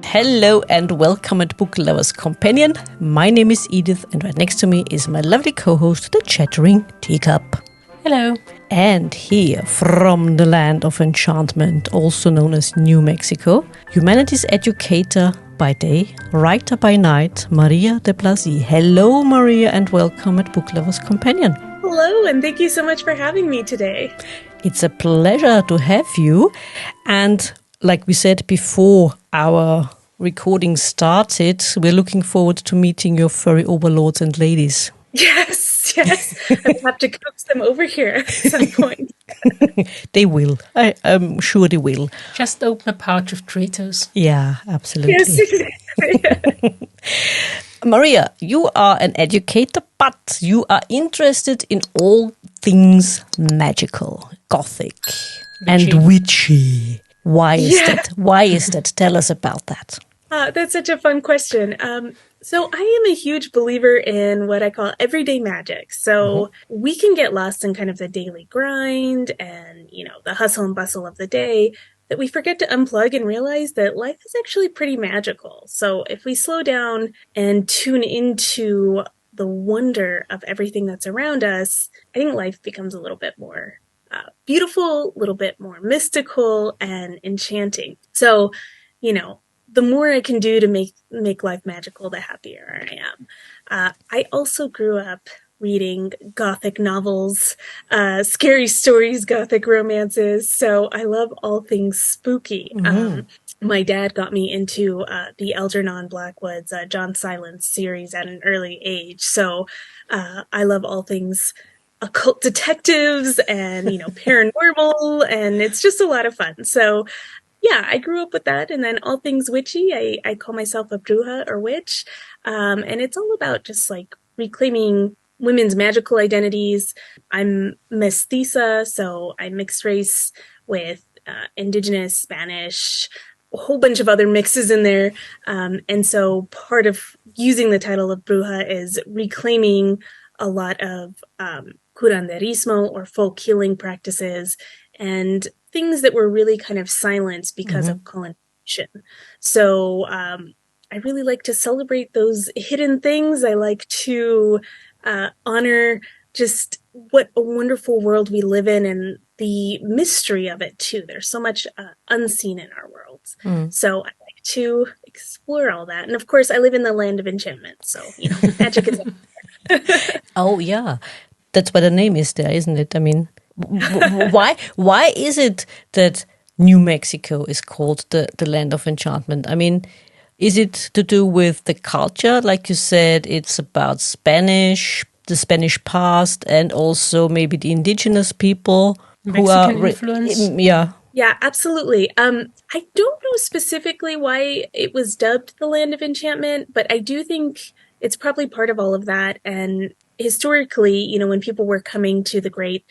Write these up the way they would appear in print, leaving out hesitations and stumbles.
Hello and welcome at Book Lovers Companion. My name is Edith and right next to me is my lovely co-host, the Chattering Teacup. Hello. And here from the Land of Enchantment, also known as New Mexico, humanities educator by day, writer by night, Maria DeBlassie. Hello Maria and welcome at Book Lovers Companion. Hello and thank you so much for having me today. It's a pleasure to have you. And like we said before our recording started, we're looking forward to meeting your furry overlords and ladies. Yes. I'll have to coax them over here at some point. They will. I'm sure they will. Just open a pouch of Doritos. Yeah, absolutely. Yes, exactly. Maria, you are an educator, but you are interested in all things magical, gothic, and witchy. Why is that? Why is that? Tell us about that. That's such a fun question. So I am a huge believer in what I call everyday magic. So we can get lost in kind of the daily grind and, the hustle and bustle of the day that we forget to unplug and realize that life is actually pretty magical. So if we slow down and tune into the wonder of everything that's around us, I think life becomes a little bit more beautiful, a little bit more mystical and enchanting. So, the more I can do to make life magical, the happier I am. I also grew up reading Gothic novels, scary stories, Gothic romances. So I love all things spooky. My dad got me into the Algernon Blackwood's John Silence series at an early age. So I love all things occult detectives and, paranormal, and it's just a lot of fun. So yeah, I grew up with that. And then all things witchy, I call myself a bruja or witch. And it's all about just like reclaiming women's magical identities. I'm mestiza, so I'm mixed race with indigenous, Spanish, a whole bunch of other mixes in there. And so part of using the title of bruja is reclaiming a lot of curanderismo or folk healing practices and things that were really kind of silenced because of colonization. So I really like to celebrate those hidden things. I like to honor just what a wonderful world we live in and the mystery of it too. There's so much unseen in our worlds. So I like to explore all that. And of course, I live in the Land of Enchantment. So, magic is everywhere. Oh, yeah. That's why the name is there, isn't it? I mean, why is it that New Mexico is called the Land of Enchantment? I mean, is it to do with the culture? Like you said, it's about the Spanish past, and also maybe the indigenous people Mexican influence. Yeah, absolutely. I don't know specifically why it was dubbed the Land of Enchantment, but I do think it's probably part of all of that. And historically, when people were coming to the great,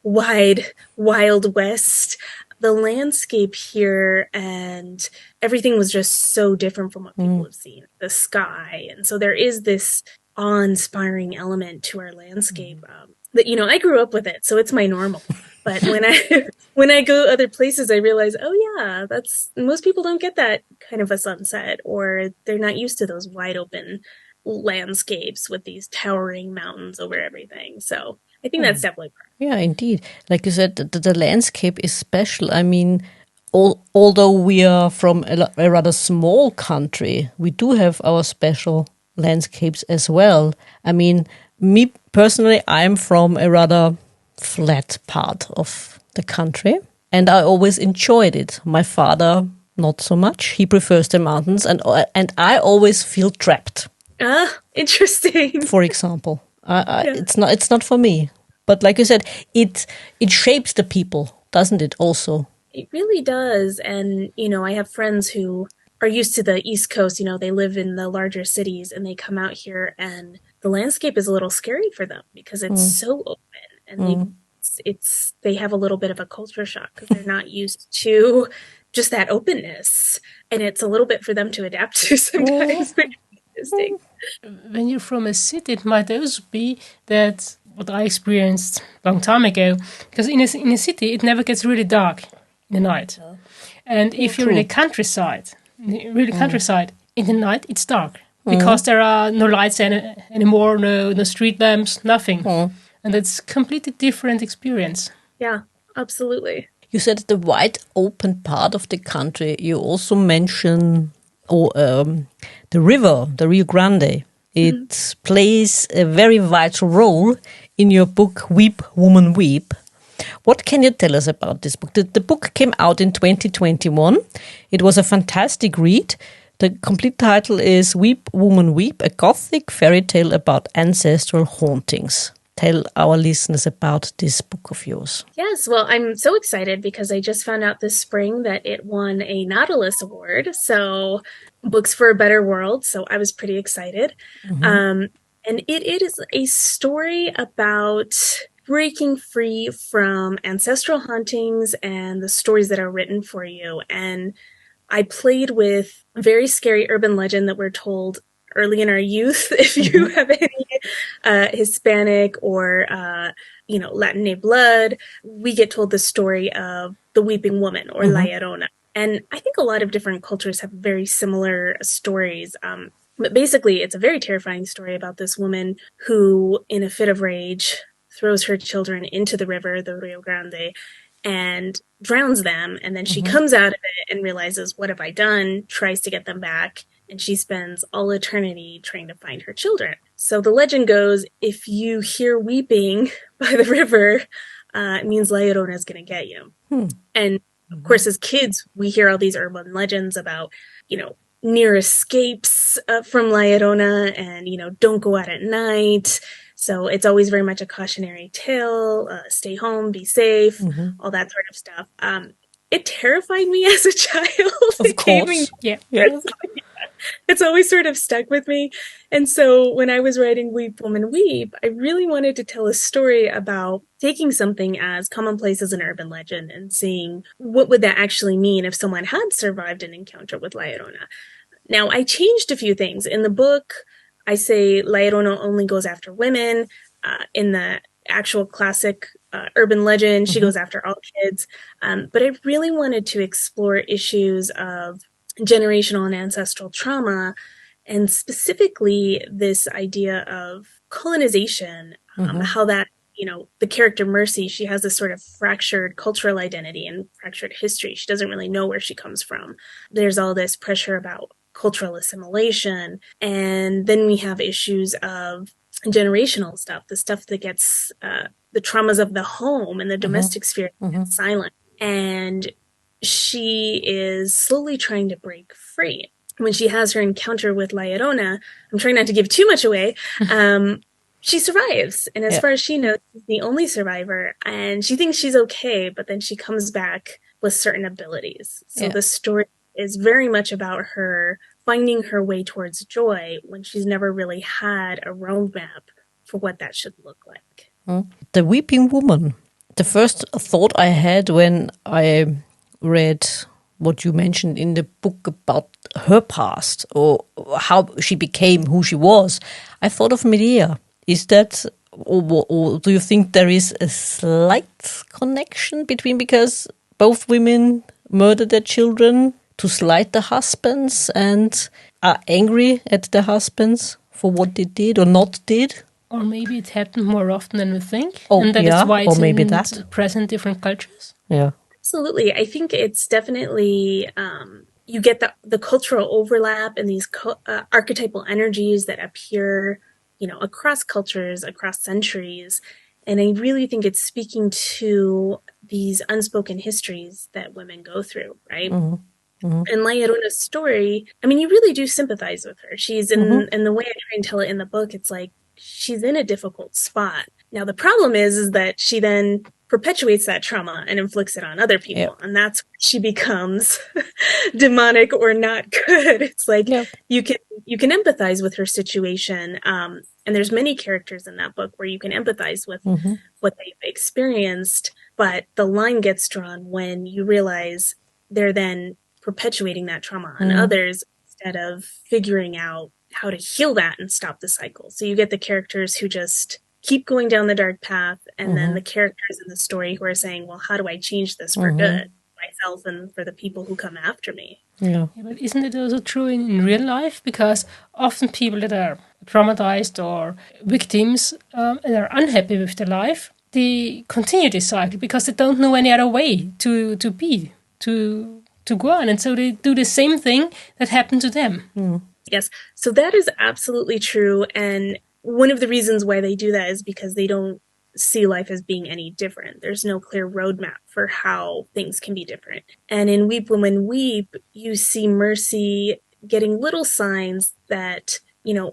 wide, wild West, the landscape here and everything was just so different from what people have seen, the sky. And so there is this awe-inspiring element to our landscape that, I grew up with it, so it's my normal. But when I go other places, I realize, oh yeah, most people don't get that kind of a sunset, or they're not used to those wide open landscapes with these towering mountains over everything. So I think that's definitely part. Yeah, indeed. Like you said, the landscape is special. I mean, although we are from a rather small country, we do have our special landscapes as well. I mean, me personally, I'm from a rather flat part of the country, and I always enjoyed it. My father, not so much. He prefers the mountains, and I always feel trapped. Interesting. For example, it's not for me. But like you said, it shapes the people, doesn't it? Also, it really does. And I have friends who are used to the East Coast. They live in the larger cities, and they come out here, and the landscape is a little scary for them because it's so open, and they have a little bit of a culture shock because they're not used to just that openness, and it's a little bit for them to adapt to sometimes. When you're from a city, it might also be that what I experienced a long time ago, because in a city, it never gets really dark in the night. And if you're in the countryside, really countryside. In the night, it's dark because there are no lights anymore, no street lamps, nothing. And it's completely different experience. Yeah, absolutely. You said the wide open part of the country. You also mention the river, the Rio Grande. It plays a very vital role in your book, Weep, Woman, Weep. What can you tell us about this book? The book came out in 2021. It was a fantastic read. The complete title is Weep, Woman, Weep, a Gothic fairy tale about ancestral hauntings. Tell our listeners about this book of yours. Yes, well, I'm so excited because I just found out this spring that it won a Nautilus Award, so Books for a Better World, so I was pretty excited. And it is a story about breaking free from ancestral hauntings and the stories that are written for you. And I played with a very scary urban legend that we're told early in our youth. If you have any Hispanic or Latinate blood, we get told the story of the Weeping Woman or La Llorona. And I think a lot of different cultures have very similar stories. But basically, it's a very terrifying story about this woman who, in a fit of rage, throws her children into the river, the Rio Grande, and drowns them. And then she comes out of it and realizes, what have I done? Tries to get them back. And she spends all eternity trying to find her children. So the legend goes, if you hear weeping by the river, it means La Llorona is going to get you. And of course, as kids, we hear all these urban legends about, near escapes from La Llorona and, don't go out at night. So it's always very much a cautionary tale, stay home, be safe, all that sort of stuff. It terrified me as a child. Of course. Yeah. It's always sort of stuck with me. And so when I was writing Weep, Woman, Weep, I really wanted to tell a story about taking something as commonplace as an urban legend and seeing what would that actually mean if someone had survived an encounter with La Llorona. Now, I changed a few things. In the book, I say La Llorona only goes after women. In the actual classic urban legend, she goes after all kids. But I really wanted to explore issues of generational and ancestral trauma, and specifically this idea of colonization, how that, the character Mercy, she has this sort of fractured cultural identity and fractured history. She doesn't really know where she comes from. There's all this pressure about cultural assimilation. And then we have issues of generational stuff, the stuff that gets, the traumas of the home and the domestic sphere gets silent. And she is slowly trying to break free. When she has her encounter with La Llorona, I'm trying not to give too much away, she survives. And as far as she knows, she's the only survivor. And she thinks she's okay, but then she comes back with certain abilities. So the story is very much about her finding her way towards joy when she's never really had a roadmap for what that should look like. The Weeping Woman. The first thought I had when I read what you mentioned in the book about her past or how she became who she was, I thought of Medea. Is that, or do you think there is a slight connection between, because both women murder their children to slight the husbands and are angry at the husbands for what they did or not did? Or maybe it happened more often than we think. Oh, and that yeah, is why it's or maybe in that. present different cultures. Yeah. Absolutely. I think it's definitely, you get the cultural overlap and these archetypal energies that appear, across cultures, across centuries. And I really think it's speaking to these unspoken histories that women go through, right? And La Llorona's story, I mean, you really do sympathize with her. She's in the way I try and tell it in the book, it's like she's in a difficult spot. Now, the problem is that she then perpetuates that trauma and inflicts it on other people. Yep. And that's when she becomes demonic or not good. It's like you can empathize with her situation. And there's many characters in that book where you can empathize with what they've experienced. But the line gets drawn when you realize they're then perpetuating that trauma on others instead of figuring out how to heal that and stop the cycle. So you get the characters who just keep going down the dark path, and then the characters in the story who are saying, well, how do I change this for good, myself and for the people who come after me? Yeah. Yeah, but isn't it also true in real life? Because often people that are traumatized or victims and are unhappy with their life, they continue this cycle because they don't know any other way to go on. And so they do the same thing that happened to them. Yes. So that is absolutely true. And one of the reasons why they do that is because they don't see life as being any different. There's no clear roadmap for how things can be different. And in Weep Women Weep, you see Mercy getting little signs that,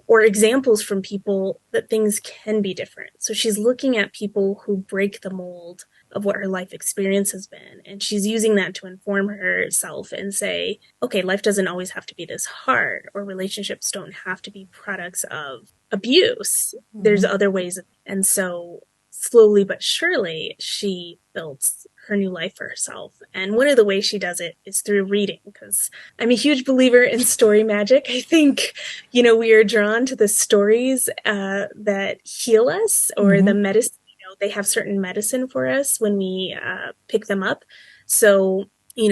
or examples from people that things can be different. So she's looking at people who break the mold of what her life experience has been. And she's using that to inform herself and say, okay, life doesn't always have to be this hard, or relationships don't have to be products of abuse. There's other ways. And so slowly but surely, she builds her new life for herself. And one of the ways she does it is through reading, because I'm a huge believer in story magic. I think, we are drawn to the stories that heal us, or the medicine. They have certain medicine for us when we pick them up. So,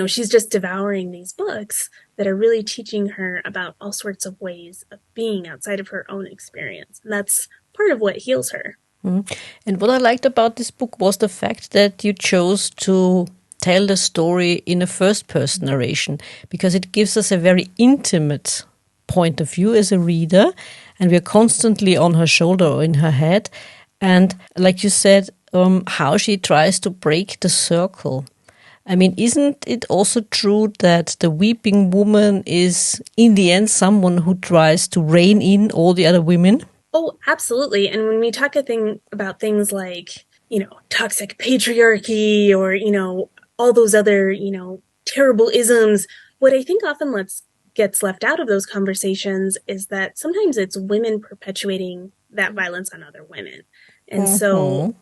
she's just devouring these books that are really teaching her about all sorts of ways of being outside of her own experience. And that's part of what heals her. And what I liked about this book was the fact that you chose to tell the story in a first-person narration, because it gives us a very intimate point of view as a reader, and we are constantly on her shoulder or in her head. And like you said, how she tries to break the circle. I mean, isn't it also true that the weeping woman is, in the end, someone who tries to rein in all the other women? Oh, absolutely. And when we talk about things like, toxic patriarchy or, all those other, terrible isms, what I think often gets left out of those conversations is that sometimes it's women perpetuating that violence on other women. And so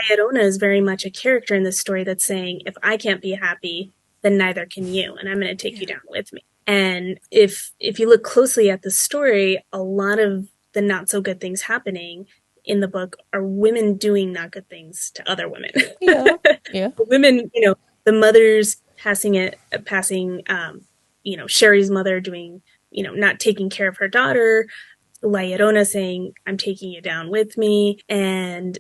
Llorona is very much a character in this story that's saying, if I can't be happy, then neither can you, and I'm going to take you down with me. And if you look closely at the story, a lot of the not so good things happening in the book are women doing not good things to other women. Yeah. Women, the mothers passing, Sherry's mother doing, not taking care of her daughter, La Llorona saying, I'm taking you down with me. And,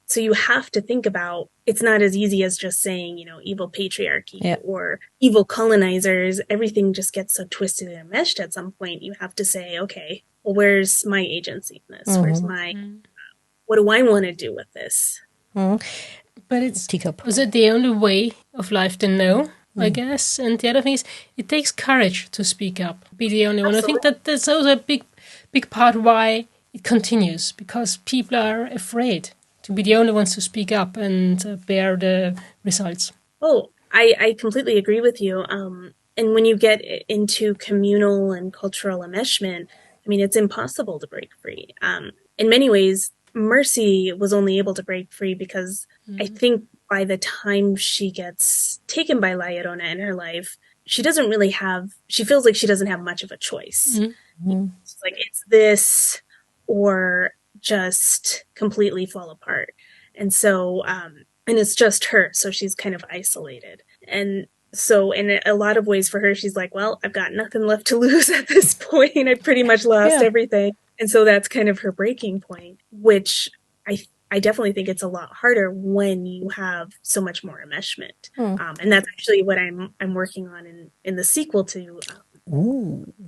so you have to think about, it's not as easy as just saying, evil patriarchy or evil colonizers. Everything just gets so twisted and meshed at some point. You have to say, okay, well, where's my agency in this? Where's what do I want to do with this? But was it the only way of life to know, I guess? And the other thing is, it takes courage to speak up, be the only one. I think that's also a big part why it continues, because people are afraid to be the only ones to speak up and bear the results. Oh, I completely agree with you. And when you get into communal and cultural enmeshment, I mean, it's impossible to break free. In many ways, Mercy was only able to break free because I think by the time she gets taken by La Llorona in her life, she feels like she doesn't have much of a choice. It's like, it's this or just completely fall apart. And so, and it's just her. So she's kind of isolated. And so in a lot of ways for her, she's like, well, I've got nothing left to lose at this point. I've pretty much lost everything. And so that's kind of her breaking point, which I definitely think it's a lot harder when you have so much more enmeshment. And that's actually what I'm working on in the sequel to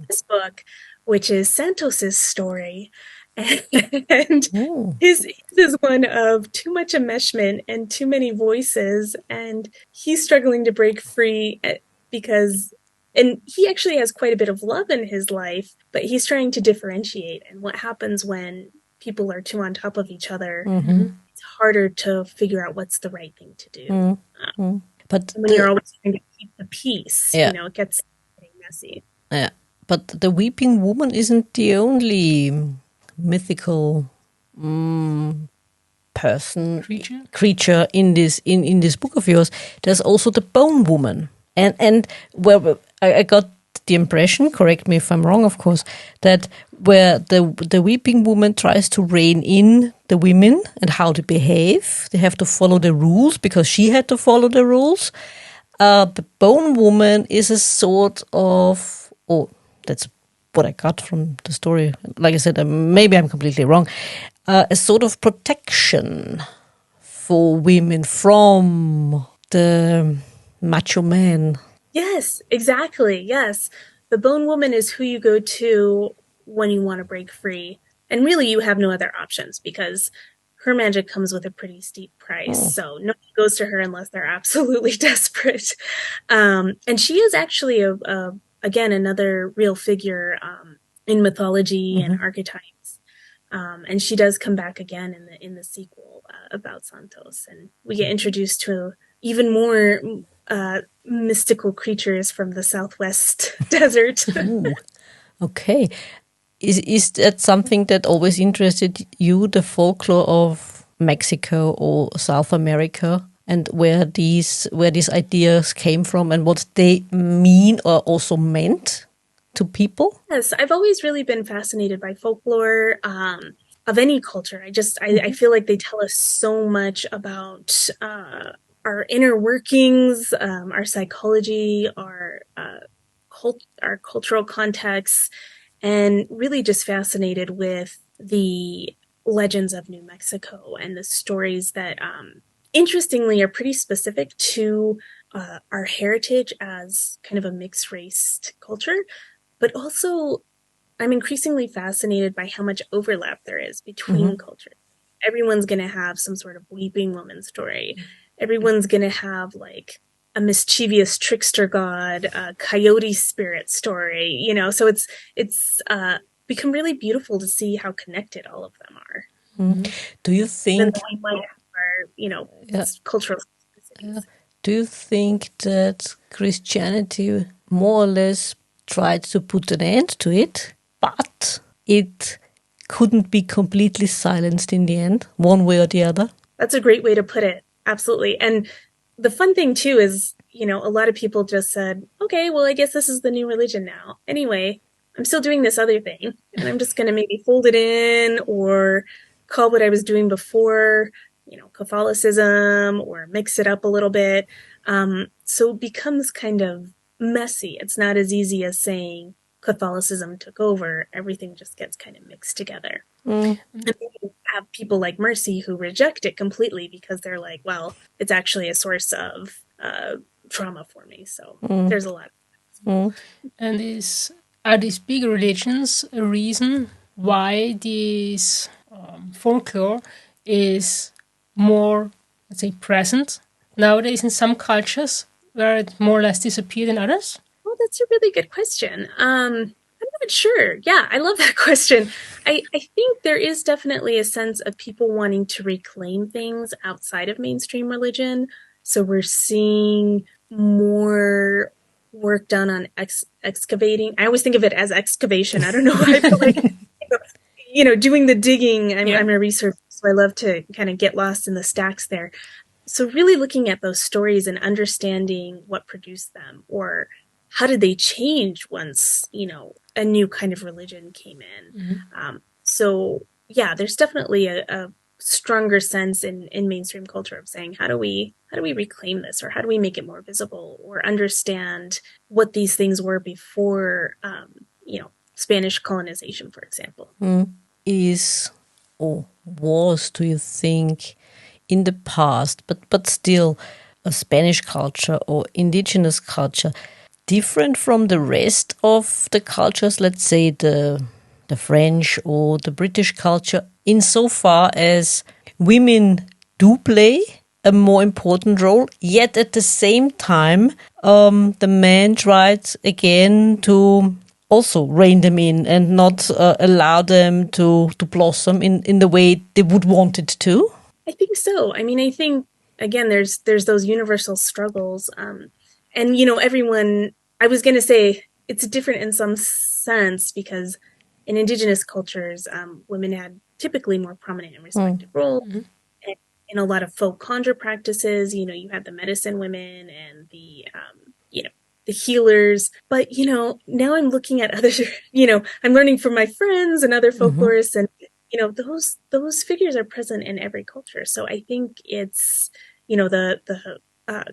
this book, which is Santos's story. And his is one of too much enmeshment and too many voices, and he's struggling to break free and he actually has quite a bit of love in his life, but he's trying to differentiate. And what happens when people are too on top of each other, it's harder to figure out what's the right thing to do. But when you're always trying to keep the peace, it gets messy. Yeah, but the weeping woman isn't the only mythical creature in this book of yours. There's also the bone woman, and where I got the impression, correct me if I'm wrong, of course, that where the weeping woman tries to rein in the women and how to behave, they have to follow the rules because she had to follow the rules. the bone woman is a sort of, that's what I got from the story. Like I said, maybe I'm completely wrong. A sort of protection for women from the macho man. Yes, exactly. Yes. The bone woman is who you go to when you want to break free. And really, you have no other options because her magic comes with a pretty steep price. So nobody goes to her unless they're absolutely desperate. And she is actually, again, another real figure in mythology and archetypes. And she does come back again in the sequel about Santos. And we get introduced to even more mystical creatures from the Southwest desert. Ooh, okay. Is that something that always interested you, the folklore of Mexico or South America, and where these ideas came from and what they mean or also meant to people? Yes, I've always really been fascinated by folklore of any culture. I feel like they tell us so much about our inner workings, our psychology, our cultural contexts, and really just fascinated with the legends of New Mexico and the stories that, interestingly, are pretty specific to our heritage as kind of a mixed race culture. But also, I'm increasingly fascinated by how much overlap there is between cultures. Everyone's going to have some sort of weeping woman story. Everyone's going to have like a mischievous trickster god, a coyote spirit story, so it's become really beautiful to see how connected all of them are. Do you think cultural specificities. Do you think that Christianity more or less tried to put an end to it, but it couldn't be completely silenced in the end, one way or the other? That's a great way to put it. Absolutely. And the fun thing too is, a lot of people just said, okay, well, I guess this is the new religion now. Anyway, I'm still doing this other thing and I'm just going to maybe fold it in or call what I was doing before, Catholicism, or mix it up a little bit. So it becomes kind of messy. It's not as easy as saying Catholicism took over. Everything just gets kind of mixed together. And then you have people like Mercy who reject it completely because they're like, well, it's actually a source of trauma for me. So there's a lot. And are these big religions a reason why this folklore is more, let's say, present nowadays in some cultures where it more or less disappeared in others? Well, that's a really good question. I'm not sure. Yeah, I love that question. I think there is definitely a sense of people wanting to reclaim things outside of mainstream religion. So we're seeing more work done on excavating. I always think of it as excavation. I don't know why I feel like, doing the digging. I'm a researcher, so I love to kind of get lost in the stacks there. So really looking at those stories and understanding what produced them, or how did they change once, a new kind of religion came in. So yeah, there's definitely a stronger sense in mainstream culture of saying, how do we reclaim this, or how do we make it more visible, or understand what these things were before, Spanish colonization, for example. Is or was, do you think, in the past, but still a Spanish culture or indigenous culture different from the rest of the cultures, let's say the French or the British culture, insofar as women do play a more important role, yet at the same time the man tried again to also rein them in and not allow them to blossom in the way they would want it to? I think so. I mean, I think, again, there's those universal struggles. And, everyone, I was going to say it's different in some sense because in indigenous cultures, women had typically more prominent and respected roles. And in a lot of folk conjure practices, you had the medicine women and the healers. But, now I'm looking at other, I'm learning from my friends and other folklorists, and, those figures are present in every culture. So I think it's, the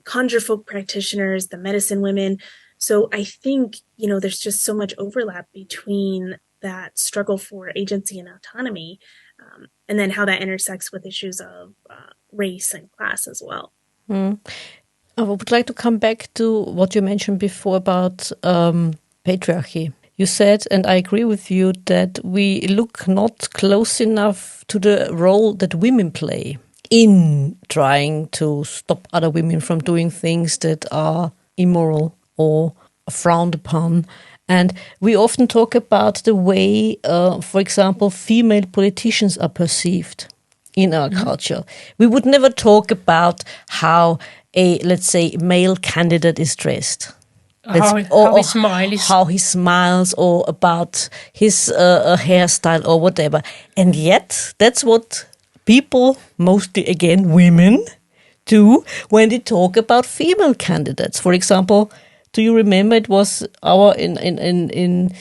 conjure folk practitioners, the medicine women. So I think, there's just so much overlap between that struggle for agency and autonomy, and then how that intersects with issues of race and class as well. I would like to come back to what you mentioned before about patriarchy. You said, and I agree with you, that we look not close enough to the role that women play in trying to stop other women from doing things that are immoral or frowned upon. And we often talk about the way, for example, female politicians are perceived in our culture. We would never talk about how let's say, male candidate is dressed. How he smiles, or about his hairstyle or whatever. And yet, that's what people, mostly again women, do when they talk about female candidates. For example, do you remember it was in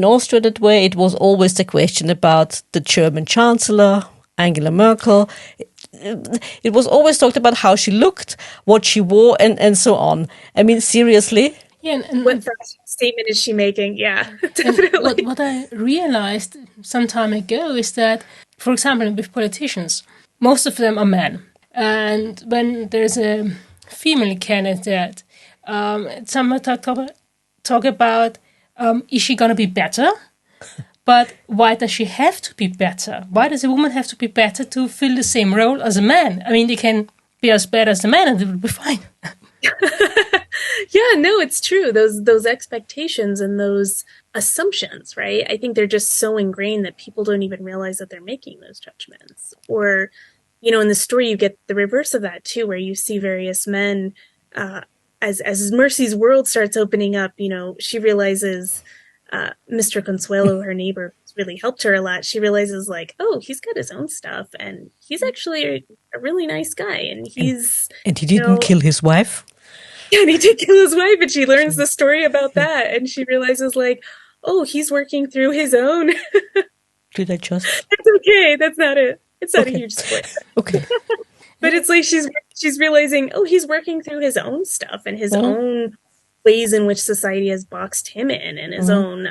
Austria that way? It was always the question about the German Chancellor, Angela Merkel. It was always talked about how she looked, what she wore, and so on. I mean, seriously. Yeah, and what statement is she making? Yeah, definitely. What I realized some time ago is that, for example, with politicians, most of them are men. And when there's a female candidate, some talk about, is she going to be better? But why does she have to be better? Why does a woman have to be better to fill the same role as a man? I mean, they can be as bad as the man and it will be fine. Yeah, no, it's true. Those expectations and those assumptions, right? I think they're just so ingrained that people don't even realize that they're making those judgments. Or, in the story, you get the reverse of that too, where you see various men, as Mercy's world starts opening up, she realizes Mr. Consuelo, her neighbor, really helped her a lot. She realizes, like, oh, he's got his own stuff, and he's actually a really nice guy, and and he didn't kill his wife. Yeah, and he did kill his wife, and she learns the story about that, and she realizes, like, oh, he's working through his own. Did I just? That's okay. That's not it. It's not a huge spoiler. Okay. But it's like she's realizing, oh, he's working through his own stuff and his own ways in which society has boxed him in, and his own,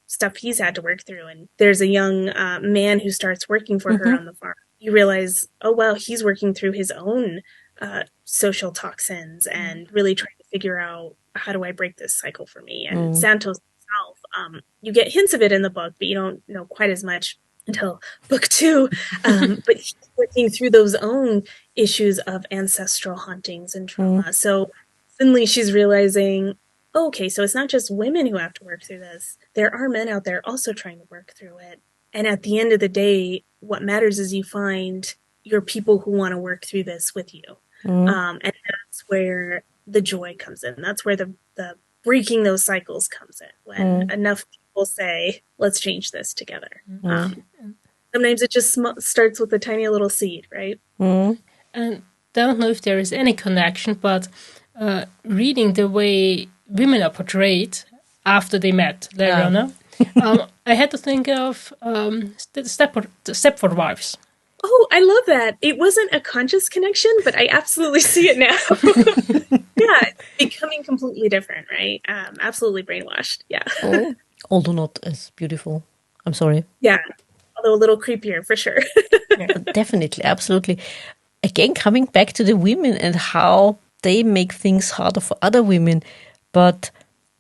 stuff he's had to work through. And there's a young man who starts working for her on the farm. You realize, oh, wow, he's working through his own social toxins and really trying to figure out, how do I break this cycle for me? And Santos himself, you get hints of it in the book, but you don't know quite as much until book 2. But he's working through those own issues of ancestral hauntings and trauma. So suddenly she's realizing, okay, so it's not just women who have to work through this. There are men out there also trying to work through it. And at the end of the day, what matters is you find your people who want to work through this with you. And that's where the joy comes in. That's where the breaking those cycles comes in. When enough people say, let's change this together. Sometimes it just starts with a tiny little seed, right? And don't know if there is any connection, but reading the way women are portrayed after they met later on, I had to think of Stepford Wives. Oh, I love that. It wasn't a conscious connection, but I absolutely see it now. Yeah, becoming completely different, right? Absolutely brainwashed, yeah. Although not as beautiful. I'm sorry. Yeah, although a little creepier, for sure. Definitely, absolutely. Again, coming back to the women and how they make things harder for other women. But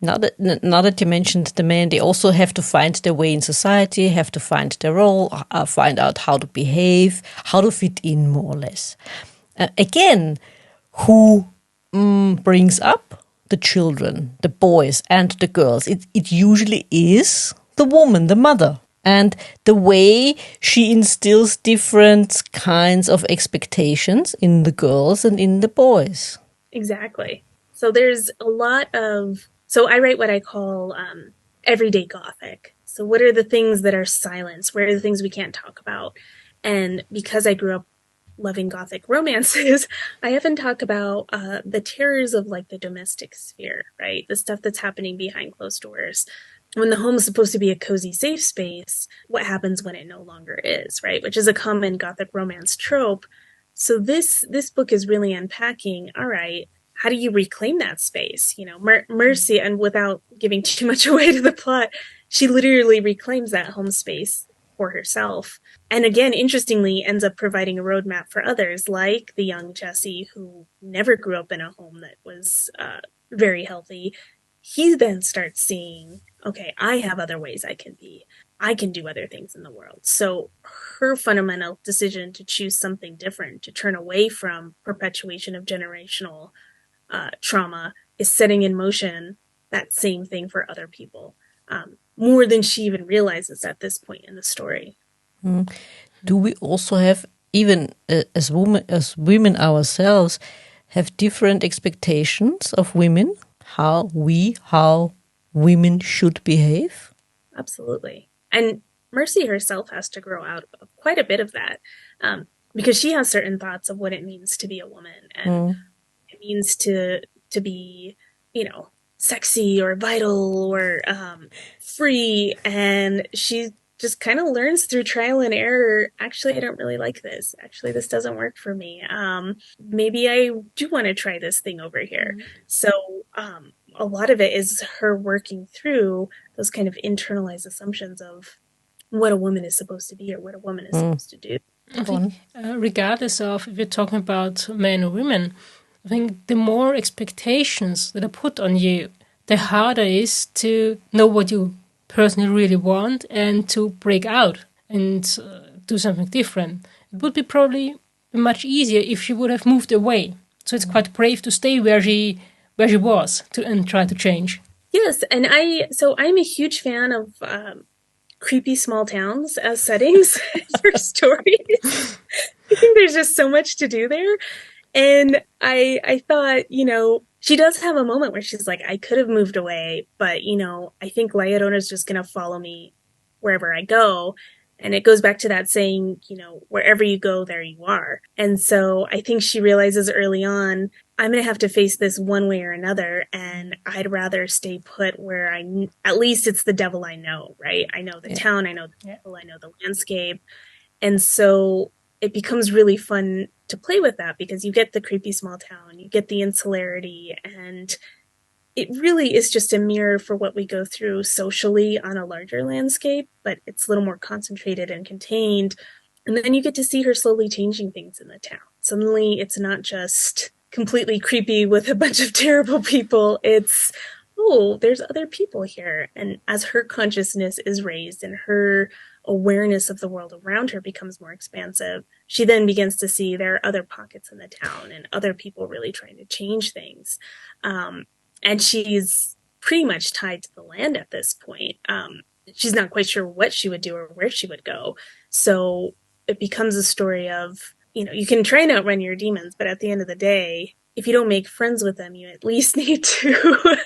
now that you mentioned the men, they also have to find their way in society, have to find their role, find out how to behave, how to fit in, more or less. Again, who brings up the children, the boys and the girls? It usually is the woman, the mother. And the way she instills different kinds of expectations in the girls and in the boys. Exactly. So there's a lot of... So I write what I call everyday Gothic. So what are the things that are silenced? Where are the things we can't talk about? And because I grew up loving Gothic romances, I often talk about the terrors of, like, the domestic sphere, right? The stuff that's happening behind closed doors. When the home is supposed to be a cozy, safe space, what happens when it no longer is, right? Which is a common Gothic romance trope. So this book is really unpacking, all right, how do you reclaim that space? You know, Mercy, and without giving too much away to the plot, she literally reclaims that home space for herself. And again, interestingly, ends up providing a roadmap for others, like the young Jesse, who never grew up in a home that was very healthy. He then starts seeing, okay, I have other ways I can be. I can do other things in the world. So her fundamental decision to choose something different, to turn away from perpetuation of generational trauma, is setting in motion that same thing for other people, more than she even realizes at this point in the story. Do we also have, even as women ourselves, have different expectations of women? How women should behave? Absolutely. And Mercy herself has to grow out of quite a bit of that, because she has certain thoughts of what it means to be a woman, and it means to be, you know, sexy or vital or free. And she just kind of learns through trial and error, actually, I don't really like this. Actually, this doesn't work for me. Maybe I do want to try this thing over here. So a lot of it is her working through those kind of internalized assumptions of what a woman is supposed to be or what a woman is supposed to do. I think, regardless of if you're talking about men or women, I think the more expectations that are put on you, the harder it is to know what you personally really want and to break out and do something different. It would be probably much easier if she would have moved away. So it's quite brave to stay where she was and try to change. Yes, and I'm a huge fan of creepy small towns as settings for stories. I think there's just so much to do there. And I thought, you know, she does have a moment where she's like, I could have moved away, but, you know, I think Layadona's just going to follow me wherever I go. And it goes back to that saying, you know, wherever you go, there you are. And so I think she realizes early on, I'm going to have to face this one way or another. And I'd rather stay put where at least it's the devil I know, right? I know the town, I know the people, I know the landscape. And so it becomes really fun to play with that because you get the creepy small town, you get the insularity, and it really is just a mirror for what we go through socially on a larger landscape, but it's a little more concentrated and contained. And then you get to see her slowly changing things in the town. Suddenly it's not just completely creepy with a bunch of terrible people. It's, oh, there's other people here. And as her consciousness is raised and her awareness of the world around her becomes more expansive, she then begins to see there are other pockets in the town and other people really trying to change things. And she's pretty much tied to the land at this point. She's not quite sure what she would do or where she would go. So it becomes a story of, you know, you can try and outrun your demons, but at the end of the day, if you don't make friends with them, you at least need to,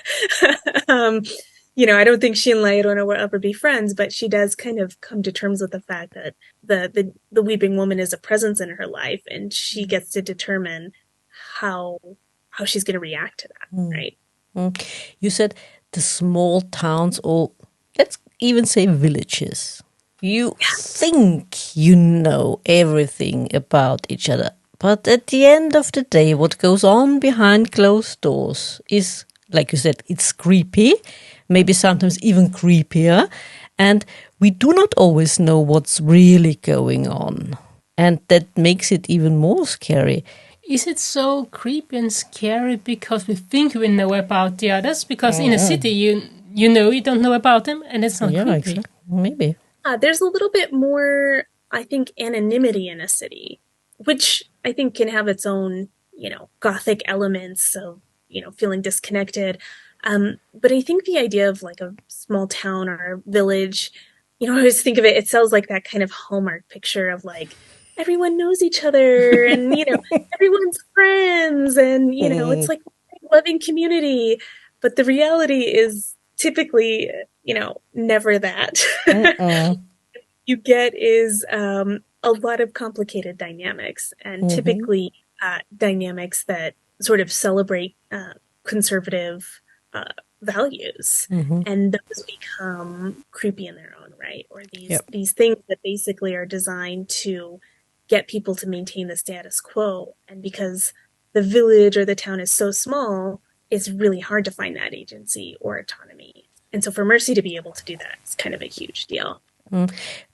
you know, I don't think she and Laodona will ever be friends, but she does kind of come to terms with the fact that the weeping woman is a presence in her life, and she gets to determine how she's going to react to that, right? You said the small towns, or let's even say villages. You think you know everything about each other, but at the end of the day, what goes on behind closed doors is, like you said, it's creepy, maybe sometimes even creepier, and we do not always know what's really going on, and that makes it even more scary. Is it so creepy and scary because we think we know about the others? Because in a city, you know you don't know about them, and it's not creepy. Exactly. Maybe. There's a little bit more, I think, anonymity in a city, which I think can have its own, you know, gothic elements of, you know, feeling disconnected. But I think the idea of like a small town or a village, you know, I always think of it, it sells like that kind of Hallmark picture of like, everyone knows each other and, you know, everyone's friends and, you know, it's like a loving community. But the reality is typically, you know, never that. You get is a lot of complicated dynamics, and typically dynamics that sort of celebrate conservative values, and those become creepy in their own right, or these things that basically are designed to get people to maintain the status quo. And because the village or the town is so small, it's really hard to find that agency or autonomy. And so for Mercy to be able to do that is kind of a huge deal.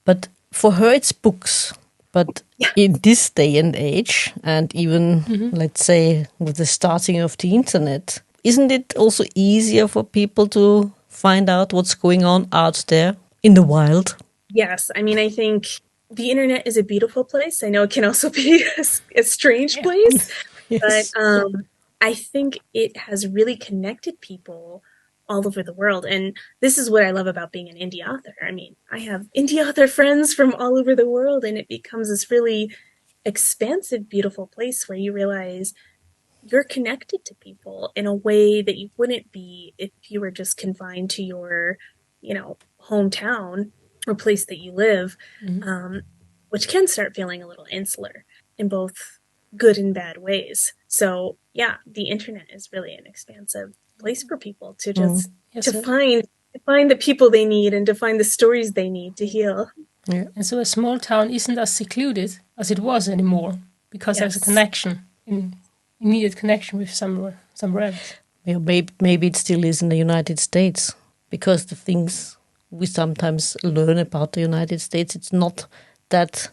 But for her, it's books. But in this day and age, and even, let's say, with the starting of the internet, isn't it also easier for people to find out what's going on out there in the wild? Yes. I mean, I think the internet is a beautiful place. I know it can also be a strange place, yes. But I think it has really connected people all over the world. And this is what I love about being an indie author. I mean, I have indie author friends from all over the world, and it becomes this really expansive, beautiful place where you realize you're connected to people in a way that you wouldn't be if you were just confined to your, hometown or place that you live, which can start feeling a little insular in both good and bad ways. So yeah, the internet is really an expansive place for people to just find the people they need and to find the stories they need to heal. Yeah. And so a small town isn't as secluded as it was anymore because there's a connection, immediate connection with somewhere else. Yeah, maybe it still is in the United States, because the things we sometimes learn about the United States, it's not that,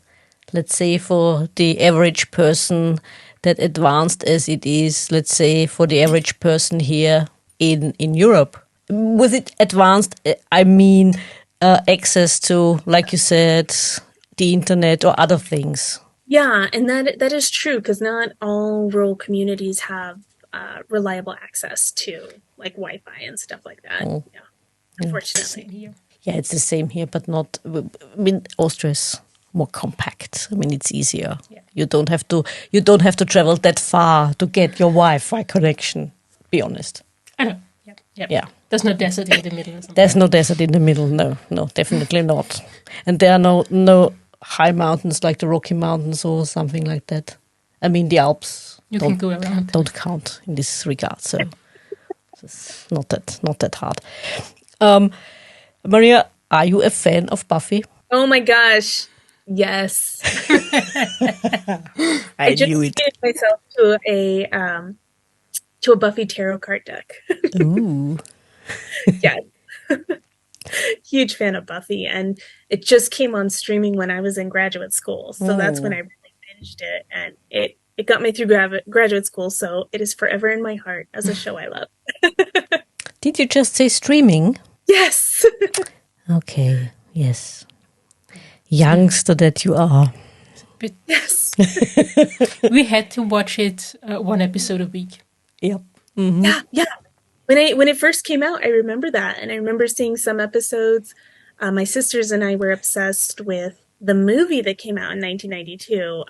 let's say, for the average person that advanced as it is, let's say, for the average person here in Europe. With it advanced, I mean access to, like you said, the internet or other things. Yeah, and that is true, because not all rural communities have reliable access to like Wi-Fi and stuff like that. Yeah, unfortunately. Yeah, it's the same here, but not. I mean, Austria is more compact. I mean, it's easier. Yeah. You don't have to travel that far to get your Wi-Fi connection. Be honest. I know. Yeah. There's no desert in the middle. Or something. There's no desert in the middle. No, definitely not. And there are no high mountains like the Rocky Mountains or something like that. I mean, the Alps. You can go around. Don't count in this regard. So it's not that hard. Maria, are you a fan of Buffy? Oh my gosh, yes. I knew it. Treated myself to a Buffy tarot card deck. Ooh. Yes. Huge fan of Buffy, and it just came on streaming when I was in graduate school. So that's when I really binged it, and it got me through graduate school. So it is forever in my heart as a show I love. Did you just say streaming? Yes. Okay. Yes. Youngster that you are. But yes. We had to watch it one episode a week. Yep. Mm-hmm. Yeah. When it first came out, I remember that, and I remember seeing some episodes. My sisters and I were obsessed with the movie that came out in 1992.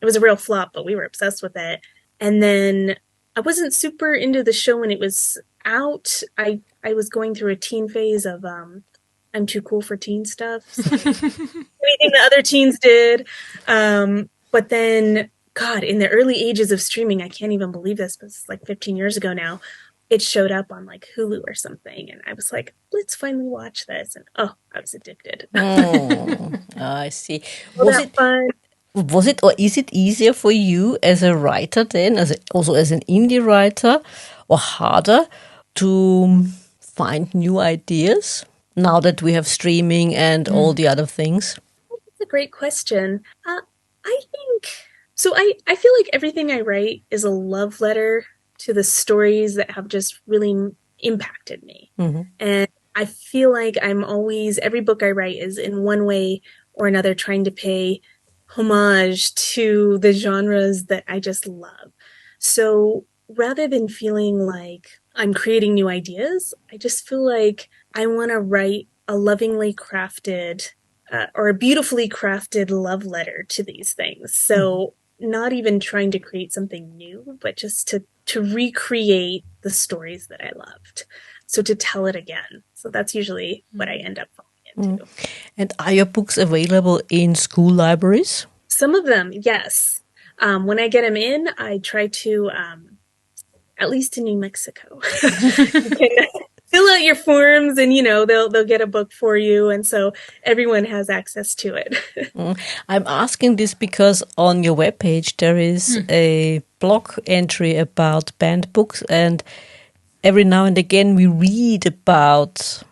It was a real flop, but we were obsessed with it. And then I wasn't super into the show when it was out. I was going through a teen phase of I'm too cool for teen stuff. So anything that other teens did. But then, God, in the early ages of streaming, I can't even believe this, but it's like 15 years ago now, it showed up on like Hulu or something. And I was like, let's finally watch this. And I was addicted. I see. Was it fun? Was it, or is it easier for you as a writer then, also as an indie writer, or harder to find new ideas now that we have streaming and all the other things? That's a great question. I think, so I feel like everything I write is a love letter to the stories that have just really impacted me. Mm-hmm. And I feel like I'm always, every book I write is in one way or another trying to pay homage to the genres that I just love. So rather than feeling like I'm creating new ideas, I just feel like I want to write a lovingly crafted or a beautifully crafted love letter to these things. So not even trying to create something new, but just to recreate the stories that I loved. So to tell it again. So that's usually what I end up falling into. And are your books available in school libraries? Some of them, yes. When I get them in, I try to, at least in New Mexico, fill out your forms and, they'll get a book for you. And so everyone has access to it. I'm asking this because on your webpage there is a blog entry about banned books, and every now and again we read about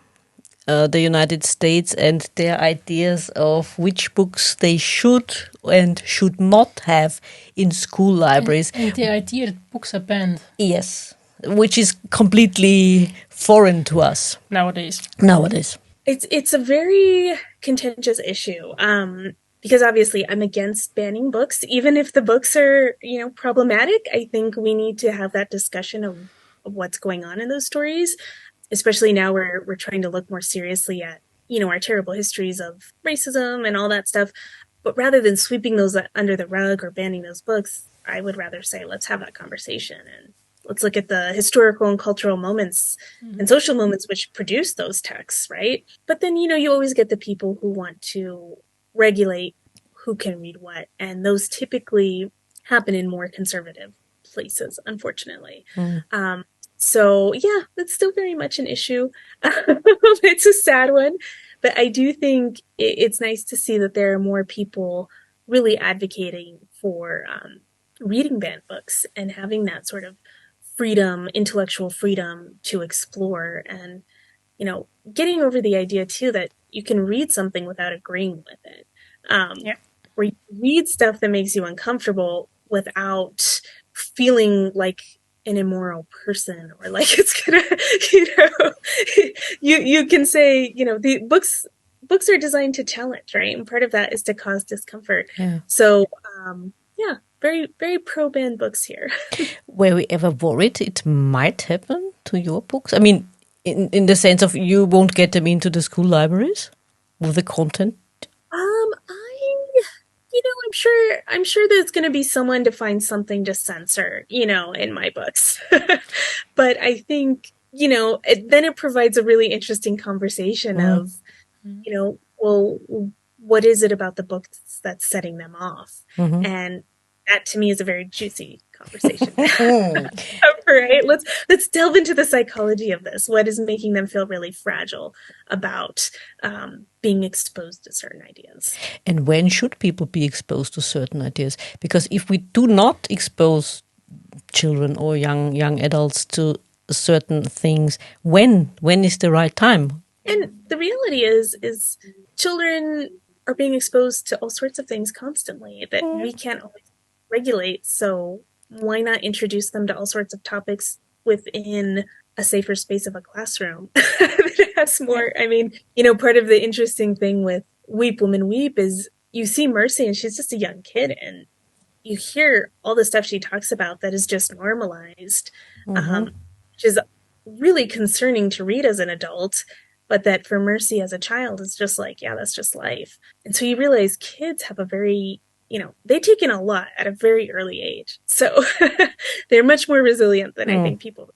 the United States and their ideas of which books they should and should not have in school libraries. And the idea that books are banned. Yes, which is completely foreign to us nowadays. It's a very contentious issue. Because obviously I'm against banning books, even if the books are, problematic. I think we need to have that discussion of what's going on in those stories. Especially now we're trying to look more seriously at, our terrible histories of racism and all that stuff. But rather than sweeping those under the rug or banning those books, I would rather say, let's have that conversation and let's look at the historical and cultural moments and social moments which produce those texts, right? But then, you always get the people who want to regulate who can read what. And those typically happen in more conservative places, unfortunately. So yeah, it's still very much an issue. It's a sad one, but I do think it's nice to see that there are more people really advocating for reading banned books and having that sort of freedom, intellectual freedom to explore, and getting over the idea too that you can read something without agreeing with it. Or you read stuff that makes you uncomfortable without feeling like an immoral person, or like it's gonna, you can say, the books are designed to challenge, right? And part of that is to cause discomfort. Yeah. So, very, very pro-ban books here. Were we ever worried it might happen to your books? I mean, in the sense of you won't get them into the school libraries with the content? I'm sure there's going to be someone to find something to censor, in my books. But I think, then it provides a really interesting conversation of, well, what is it about the books that's setting them off? And that to me is a very juicy conversation. Right? Let's delve into the psychology of this. What is making them feel really fragile about being exposed to certain ideas? And when should people be exposed to certain ideas? Because if we do not expose children or young adults to certain things, when is the right time? And the reality is children are being exposed to all sorts of things constantly that we can't always regulate. So why not introduce them to all sorts of topics within a safer space of a classroom that has more? I mean, part of the interesting thing with Weep Woman Weep is you see Mercy and she's just a young kid, and you hear all the stuff she talks about that is just normalized, which is really concerning to read as an adult, but that for Mercy as a child is just like, yeah, that's just life. And so you realize kids have a very, they take in a lot at a very early age. So they're much more resilient than I think people.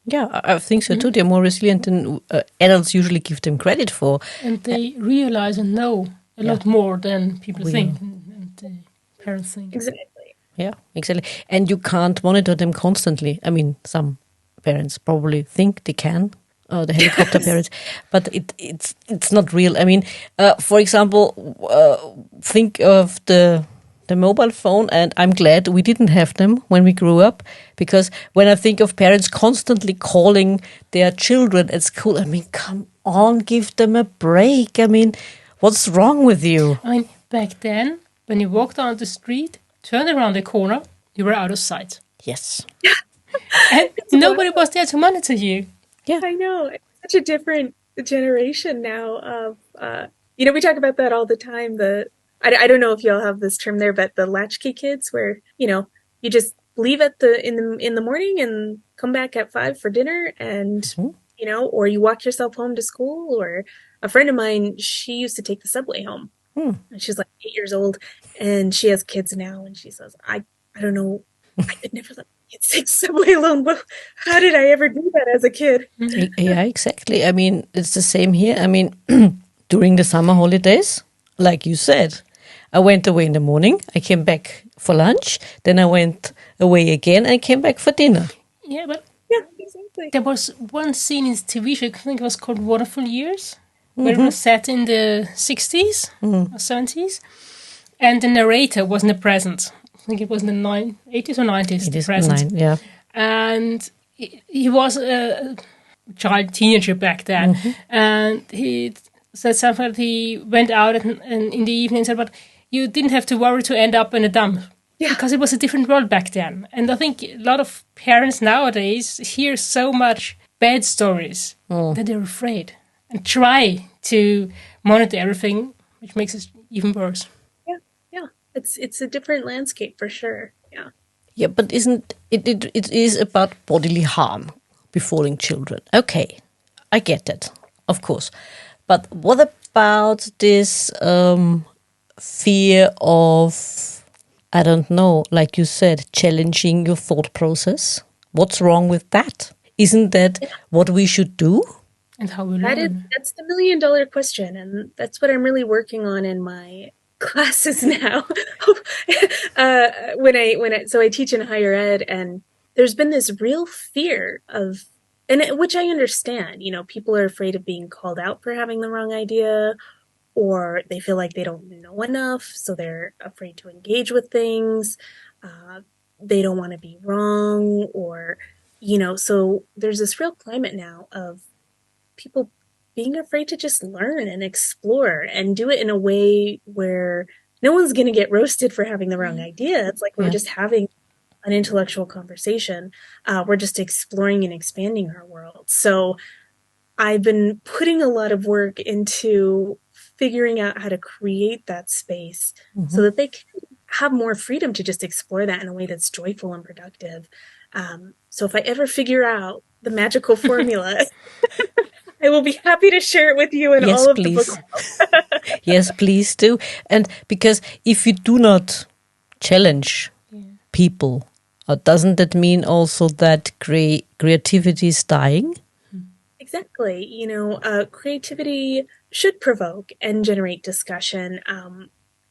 Yeah, I think so too. They're more resilient than adults usually give them credit for. And they realize and know a lot more than people think and parents think. Exactly. Yeah, exactly. And you can't monitor them constantly. I mean, some parents probably think they can, the helicopter parents, but it's not real. I mean, for example, think of the mobile phone, and I'm glad we didn't have them when we grew up, because when I think of parents constantly calling their children at school, I mean, come on, give them a break. I mean, what's wrong with you? I mean, back then, when you walked down the street, turned around the corner, you were out of sight. Yes. And nobody was there to monitor you. Yeah, I know. It's such a different generation now of, we talk about that all the time. I don't know if y'all have this term there, but the latchkey kids, where, you just leave in the morning and come back at 5 for dinner, and, or you walk yourself home to school. Or a friend of mine, she used to take the subway home. And she's like 8 years old, and she has kids now, and she says, I don't know, I could never let kids take subway alone. But how did I ever do that as a kid? Yeah, exactly. I mean, it's the same here. I mean, during the summer holidays, like you said, I went away in the morning, I came back for lunch, then I went away again, and came back for dinner. Yeah, but There was one scene in the TV show, I think it was called Wonderful Years, where it was set in the 60s or 70s, and the narrator wasn't present. I think it was in the 80s or 90s. It is present. yeah. And he was a teenager back then, and he said something that he went out and in the evening and said, but you didn't have to worry to end up in a dump. Yeah. Because it was a different world back then. And I think a lot of parents nowadays hear so much bad stories that they're afraid and try to monitor everything, which makes it even worse. Yeah. It's a different landscape for sure. Yeah. Yeah, but isn't it is about bodily harm befalling children. Okay, I get that, of course. But what about this fear of, I don't know, like you said, challenging your thought process? What's wrong with that? Isn't that what we should do? And how we learn? That's the $1 million question, and that's what I'm really working on in my classes now. So I teach in higher ed, and there's been this real fear of, which I understand, people are afraid of being called out for having the wrong idea, or they feel like they don't know enough, so they're afraid to engage with things. They don't want to be wrong, or, so there's this real climate now of people being afraid to just learn and explore and do it in a way where no one's going to get roasted for having the wrong idea. It's like we're just having an intellectual conversation. We're just exploring and expanding our world. So I've been putting a lot of work into figuring out how to create that space so that they can have more freedom to just explore that in a way that's joyful and productive. So if I ever figure out the magical formula, I will be happy to share it with you in all of the books. Yes, please do. And because if you do not challenge people, doesn't that mean also that creativity is dying? Exactly. Creativity should provoke and generate discussion,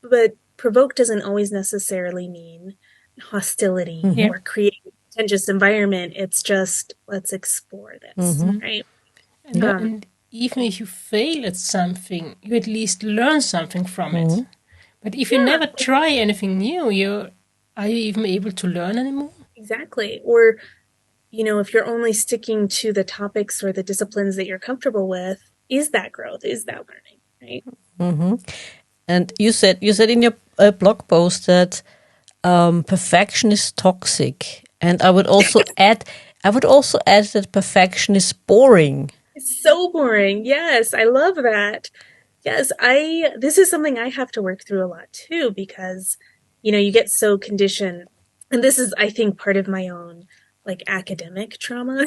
but provoke doesn't always necessarily mean hostility or create a contentious environment. It's just, let's explore this, right? And even if you fail at something, you at least learn something from it. But if you never try anything new, are you even able to learn anymore? Exactly. Or, if you're only sticking to the topics or the disciplines that you're comfortable with, is that growth? Is that learning? Right? And you said in your blog post that perfection is toxic, and I would also add that perfection is boring. It's so boring. Yes, I love that. Yes, this is something I have to work through a lot too, because, you get so conditioned, and this is, I think, part of my own academic trauma.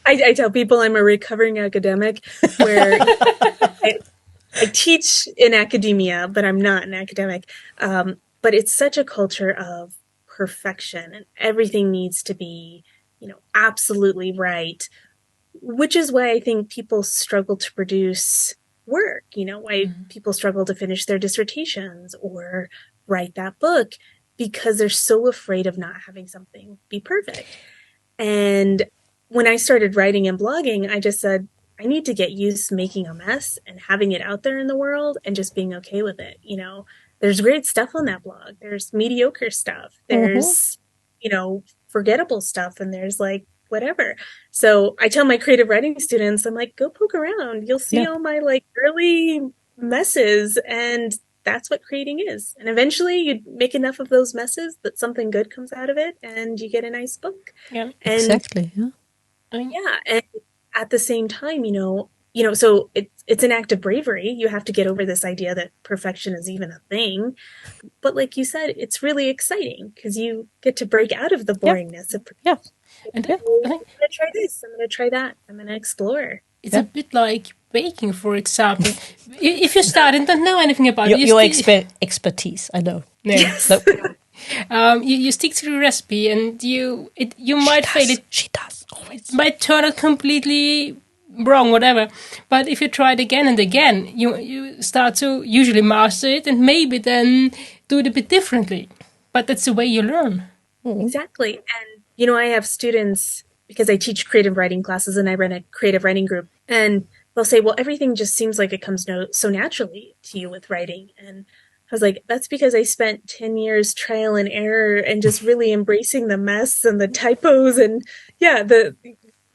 I tell people I'm a recovering academic, where I teach in academia, but I'm not an academic. But it's such a culture of perfection, and everything needs to be, absolutely right. Which is why I think people struggle to produce work, why people struggle to finish their dissertations or write that book, because they're so afraid of not having something be perfect. And when I started writing and blogging, I just said, I need to get used to making a mess and having it out there in the world and just being okay with it. There's great stuff on that blog. There's mediocre stuff. There's, forgettable stuff. And there's whatever. So I tell my creative writing students, I'm like, go poke around. You'll see all my early messes, and that's what creating is. And eventually you make enough of those messes that something good comes out of it, and you get a nice book. Yeah, and, exactly. Yeah. And at the same time, so it's an act of bravery. You have to get over this idea that perfection is even a thing. But like you said, it's really exciting because you get to break out of the boringness of perfection. Yeah. And I'm going to try this. I'm going to try that. I'm going to explore. It's a bit like baking, for example. If you start and don't know anything about it, your expertise, I know. No. Yes. You stick to the recipe, and you might fail it. She does always. It might turn out completely wrong, whatever. But if you try it again and again, you start to usually master it, and maybe then do it a bit differently. But that's the way you learn. Exactly. And I have students because I teach creative writing classes and I run a creative writing group. And they'll say, well, everything just seems like it comes so naturally to you with writing. And I was like, that's because I spent 10 years trial and error and just really embracing the mess and the typos. And yeah,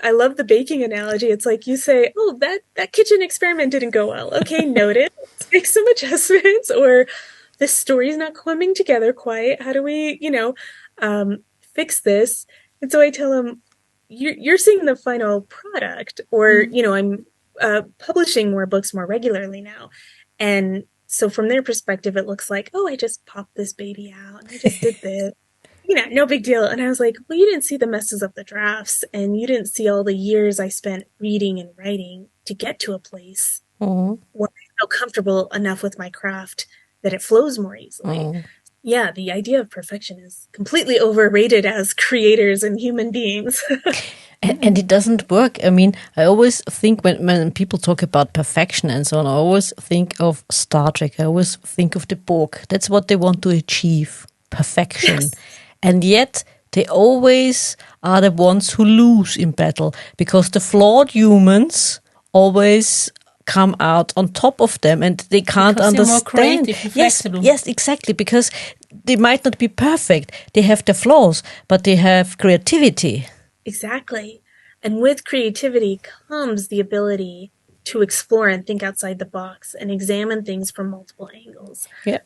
I love the baking analogy. It's like you say, oh, that kitchen experiment didn't go well. Okay, noted. Let's make some adjustments. Or this story's not coming together quite. How do we, fix this? And so I tell them, you're seeing the final product, or, I'm publishing more books more regularly now. And so from their perspective, it looks like, oh, I just popped this baby out and I just did this. No big deal. And I was like, well, you didn't see the messes of the drafts, and you didn't see all the years I spent reading and writing to get to a place where I feel comfortable enough with my craft that it flows more easily. Yeah, the idea of perfection is completely overrated as creators and human beings. And it doesn't work. I mean, I always think when people talk about perfection and so on, I always think of Star Trek. I always think of the Borg. That's what they want to achieve, perfection. Yes. And yet they always are the ones who lose in battle, because the flawed humans always come out on top of them, and they can't understand. They're more creative and flexible. Yes, exactly, because they might not be perfect. They have their flaws, but they have creativity. Exactly. And with creativity comes the ability to explore and think outside the box and examine things from multiple angles. Yeah.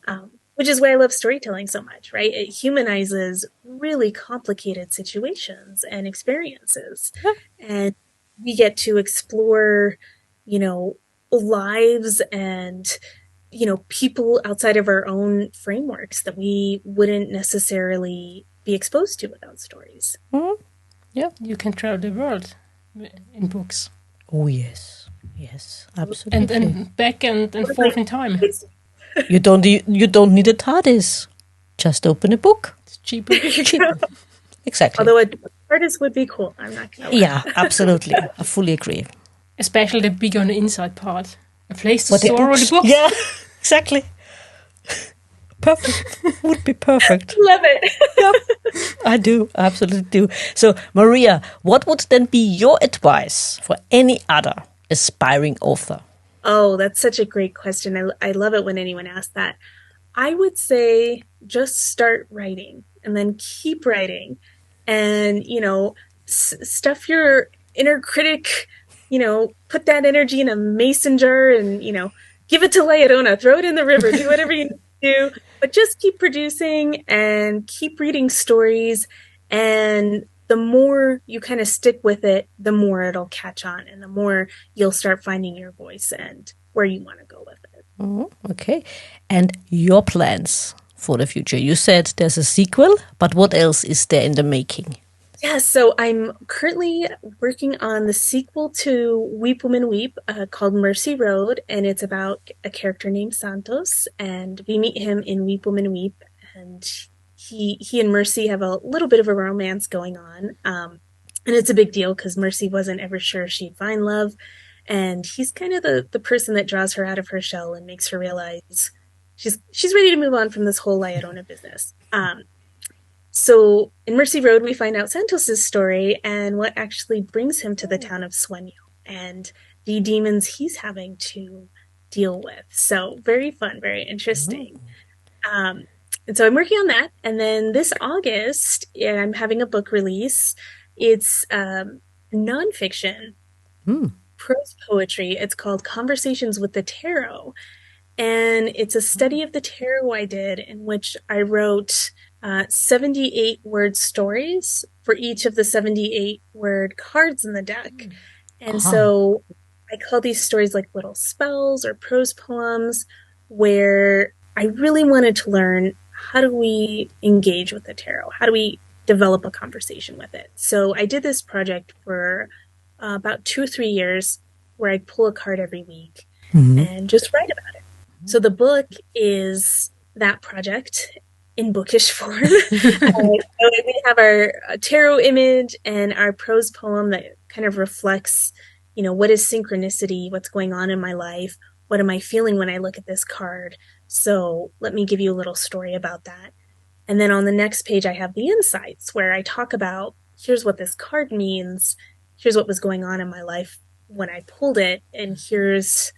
Which is why I love storytelling so much, right? It humanizes really complicated situations and experiences. Yeah. And we get to explore, lives and, people outside of our own frameworks that we wouldn't necessarily be exposed to without stories. Mm-hmm. Yeah, you can travel the world in books. Oh, yes. Yes, absolutely. And back and forth in time. You don't need a TARDIS. Just open a book. It's cheaper. Exactly. Although a TARDIS would be cool. I'm not going to lie. Yeah, absolutely. I fully agree. Especially the big on the inside part. A place to store all the books. Yeah, exactly. Perfect. Would be perfect. Love it. Yeah, I do. I absolutely do. So, Maria, what would then be your advice for any other aspiring author? Oh, that's such a great question. I love it when anyone asks that. I would say just start writing and then keep writing, and, stuff your inner critic, put that energy in a mason jar and, give it to Leodona, throw it in the river, do whatever you need to do, but just keep producing and keep reading stories. And the more you kind of stick with it, the more it'll catch on, and the more you'll start finding your voice and where you want to go with it. Mm-hmm. Okay. And your plans for the future? You said there's a sequel, but what else is there in the making? Yeah, so I'm currently working on the sequel to Weep Woman Weep called Mercy Road, and it's about a character named Santos, and we meet him in Weep Woman Weep, and he and Mercy have a little bit of a romance going on, and it's a big deal because Mercy wasn't ever sure she'd find love, and he's kind of the person that draws her out of her shell and makes her realize she's ready to move on from this whole Leodona business. So in Mercy Road, we find out Santos's story and what actually brings him to the town of Sueño and the demons he's having to deal with. So very fun, very interesting. And so I'm working on that. And then this August, I'm having a book release. It's nonfiction, prose poetry. It's called Conversations with the Tarot. And it's a study of the tarot I did, in which I wrote 78 word stories for each of the 78 word cards in the deck. And so I call these stories like little spells or prose poems, where I really wanted to learn, how do we engage with the tarot? How do we develop a conversation with it? So I did this project for about 2 or 3 years, where I'd pull a card every week and just write about it. So the book is that project in bookish form. We have our tarot image and our prose poem that kind of reflects, what is synchronicity, what's going on in my life, what am I feeling when I look at this card. So let me give you a little story about that. And then on the next page, I have the insights, where I talk about here's what this card means, here's what was going on in my life when I pulled it, and here's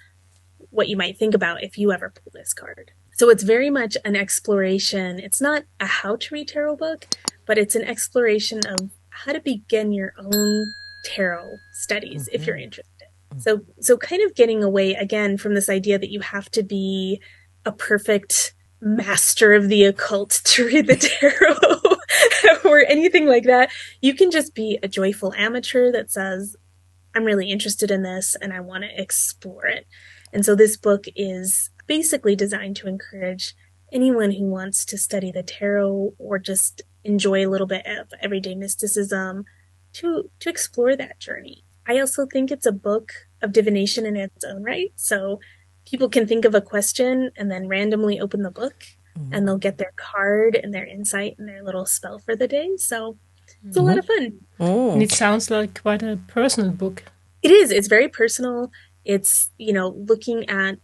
what you might think about if you ever pull this card. So it's very much an exploration. It's not a how to read tarot book, but it's an exploration of how to begin your own tarot studies if you're interested. So kind of getting away again from this idea that you have to be a perfect master of the occult to read the tarot or anything like that. You can just be a joyful amateur that says, I'm really interested in this and I want to explore it. And so this book is basically designed to encourage anyone who wants to study the tarot or just enjoy a little bit of everyday mysticism to explore that journey. I also think it's a book of divination in its own right. So people can think of a question and then randomly open the book and they'll get their card and their insight and their little spell for the day. So it's a lot of fun. And it sounds like quite a personal book. It is. It's very personal. It's, looking at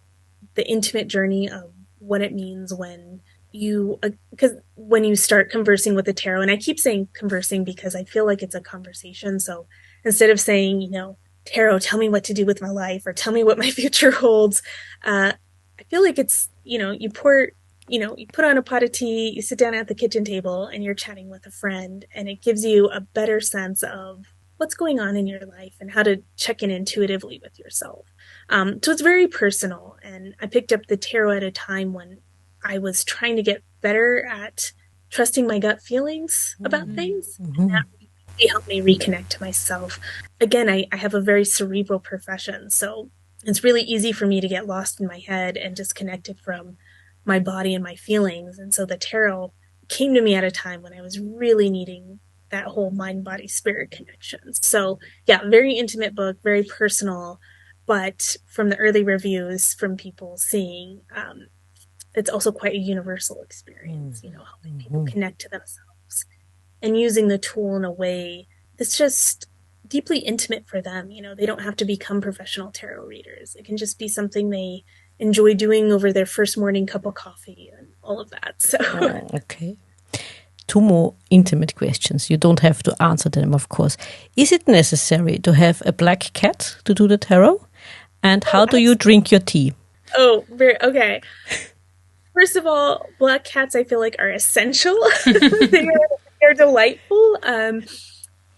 the intimate journey of what it means when when you start conversing with the tarot, and I keep saying conversing because I feel like it's a conversation. So instead of saying, tarot, tell me what to do with my life or tell me what my future holds, I feel like it's, you put on a pot of tea, you sit down at the kitchen table and you're chatting with a friend, and it gives you a better sense of what's going on in your life and how to check in intuitively with yourself. So it's very personal. And I picked up the tarot at a time when I was trying to get better at trusting my gut feelings about things. And that really helped me reconnect to myself. Again, I have a very cerebral profession, so it's really easy for me to get lost in my head and disconnected from my body and my feelings. And so the tarot came to me at a time when I was really needing that whole mind, body, spirit connection. So yeah, very intimate book, very personal, but from the early reviews from people seeing, it's also quite a universal experience, helping people connect to themselves and using the tool in a way that's just deeply intimate for them. They don't have to become professional tarot readers. It can just be something they enjoy doing over their first morning cup of coffee and all of that. So okay. 2 more intimate questions. You don't have to answer them, of course. Is it necessary to have a black cat to do the tarot? And how do you drink your tea? Oh, okay. First of all, black cats I feel like are essential. They're delightful.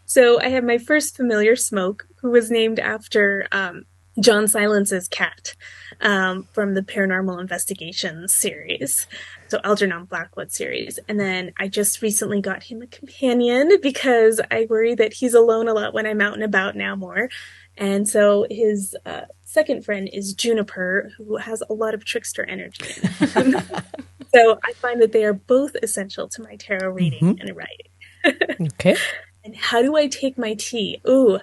So I have my first familiar smoke, who was named after John Silence's cat from the Paranormal Investigations series. So Algernon Blackwood series. And then I just recently got him a companion because I worry that he's alone a lot when I'm out and about now more. And so his second friend is Juniper, who has a lot of trickster energy in him. So I find that they are both essential to my tarot reading and writing. Okay. And how do I take my tea? Ooh,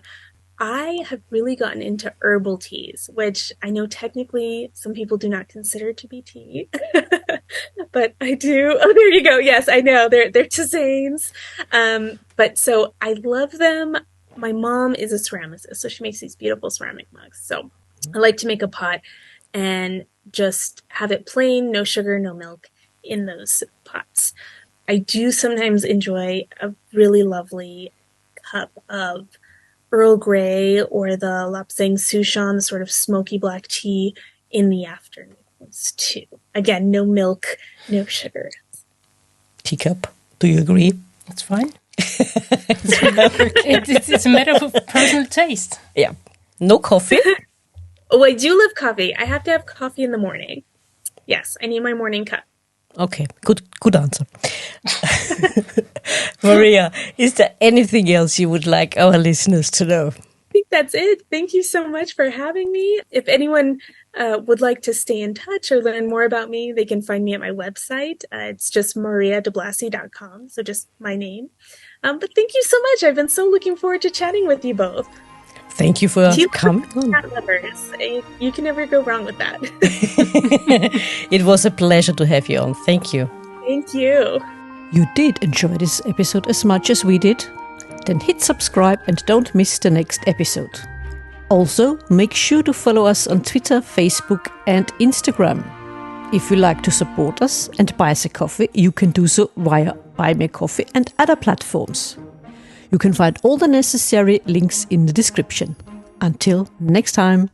I have really gotten into herbal teas, which I know technically some people do not consider to be tea, but I do. Oh, there you go. Yes, I know. They're tisanes. But so I love them. My mom is a ceramicist, so she makes these beautiful ceramic mugs. So I like to make a pot and just have it plain, no sugar, no milk in those pots. I do sometimes enjoy a really lovely cup of Earl Grey or the Lapsang Souchong, sort of smoky black tea in the afternoons too. Again, no milk, no sugar. Teacup, do you agree? That's fine. It's a matter of personal taste. Yeah. No coffee? Oh, I do love coffee. I have to have coffee in the morning. Yes, I need my morning cup. Okay, good answer. Maria, is there anything else you would like our listeners to know? I think that's it. Thank you so much for having me. If anyone would like to stay in touch or learn more about me, they can find me at my website. It's just mariadeblassie.com, so just my name. But thank you so much. I've been so looking forward to chatting with you both. Thank you for coming on. Cat lovers. You can never go wrong with that. It was a pleasure to have you on. Thank you. Thank you. You did enjoy this episode as much as we did? Then hit subscribe and don't miss the next episode. Also, make sure to follow us on Twitter, Facebook and Instagram. If you like to support us and buy us a coffee, you can do so via Buy Me a Coffee and other platforms. You can find all the necessary links in the description. Until next time.